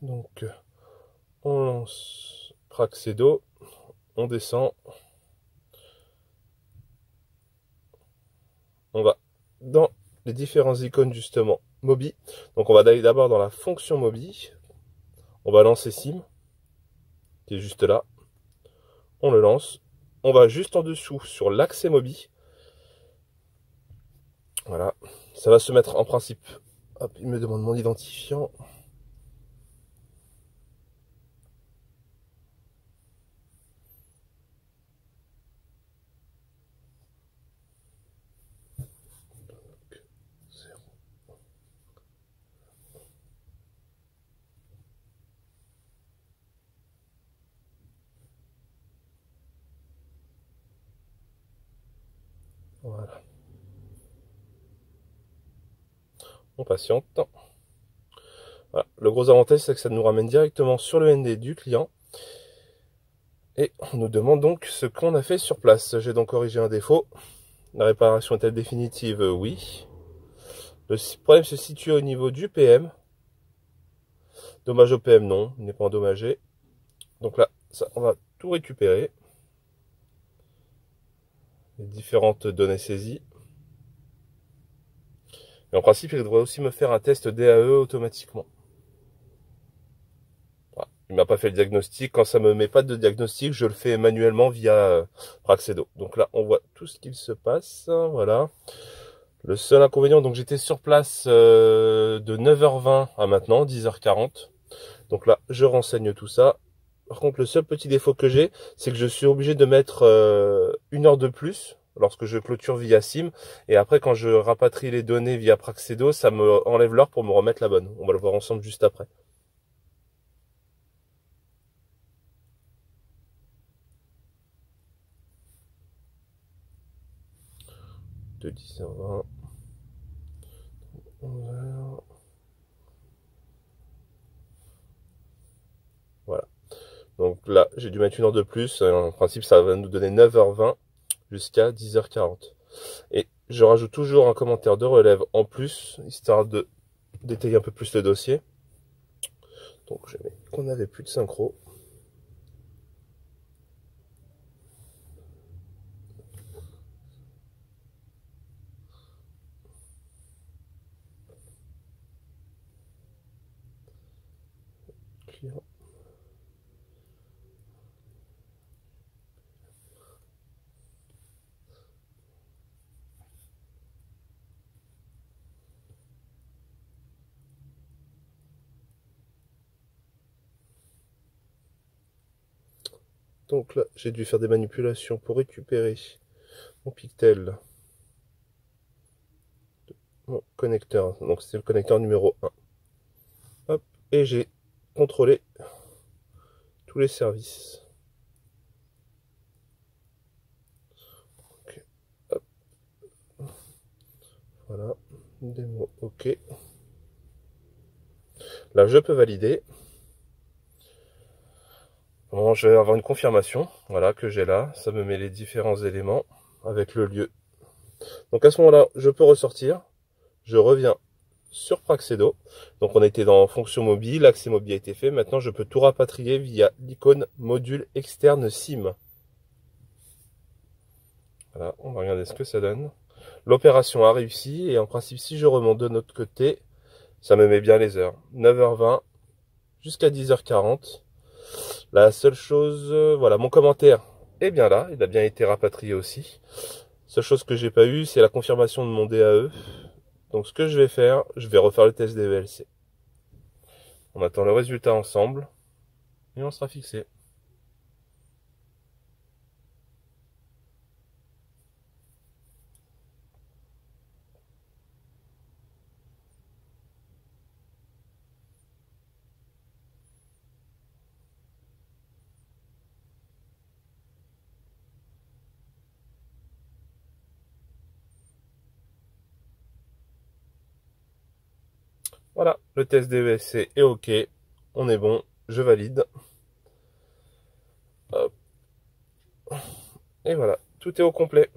Donc on lance Praxedo, on descend, on va dans les différents icônes justement Mobi. Donc on va aller d'abord dans la fonction Mobi, on va lancer Sim, qui est juste là, on le lance, on va juste en dessous sur l'accès Mobi. Voilà, ça va se mettre en principe. Hop, il me demande mon identifiant. Voilà. On patiente. Voilà. Le gros avantage, c'est que ça nous ramène directement sur le ND du client. Et on nous demande donc ce qu'on a fait sur place. J'ai donc corrigé un défaut. La réparation est-elle définitive? Oui. Le problème se situe au niveau du PM. Dommage au PM, non. Il n'est pas endommagé. Donc là, ça, on va tout récupérer. Les différentes données saisies. Et en principe, il devrait aussi me faire un test DAE automatiquement. Voilà. Il m'a pas fait le diagnostic. Quand ça me met pas de diagnostic, je le fais manuellement via Praxedo. Donc là, on voit tout ce qu'il se passe. Voilà. Le seul inconvénient, donc j'étais sur place de 9h20 à maintenant, 10h40. Donc là, je renseigne tout ça. Par contre, le seul petit défaut que j'ai, c'est que je suis obligé de mettre 1 heure de plus lorsque je clôture via Sim. Et après, quand je rapatrie les données via Praxedo, ça me enlève l'heure pour me remettre la bonne. On va le voir ensemble juste après. De 10h20. 11h. Voilà. Donc là, j'ai dû mettre 1 heure de plus. En principe, ça va nous donner 9h20 jusqu'à 10h40. Et je rajoute toujours un commentaire de relève en plus, histoire de détailler un peu plus le dossier. Donc je mets qu'on n'avait plus de synchro. Client. Donc là, j'ai dû faire des manipulations pour récupérer mon Pictel, mon connecteur. Donc c'est le connecteur numéro 1. Hop, et j'ai contrôlé tous les services. Okay. Hop. Voilà, démo OK. Là, je peux valider. Bon, je vais avoir une confirmation, voilà, que j'ai là. Ça me met les différents éléments avec le lieu. Donc à ce moment-là, je peux ressortir. Je reviens sur Praxedo. Donc on était dans fonction mobile, l'accès mobile a été fait. Maintenant, je peux tout rapatrier via l'icône module externe SIM. Voilà, on va regarder ce que ça donne. L'opération a réussi et en principe, si je remonte de notre côté, ça me met bien les heures. 9h20 jusqu'à 10h40. La seule chose, voilà, mon commentaire est bien là. Il a bien été rapatrié aussi. Seule chose que j'ai pas eu, c'est la confirmation de mon DAE. Donc ce que je vais faire, je vais refaire le test des VLC. On attend le résultat ensemble et on sera fixé. Voilà, le test des VLC est OK. On est bon, je valide. Hop. Et voilà, tout est au complet.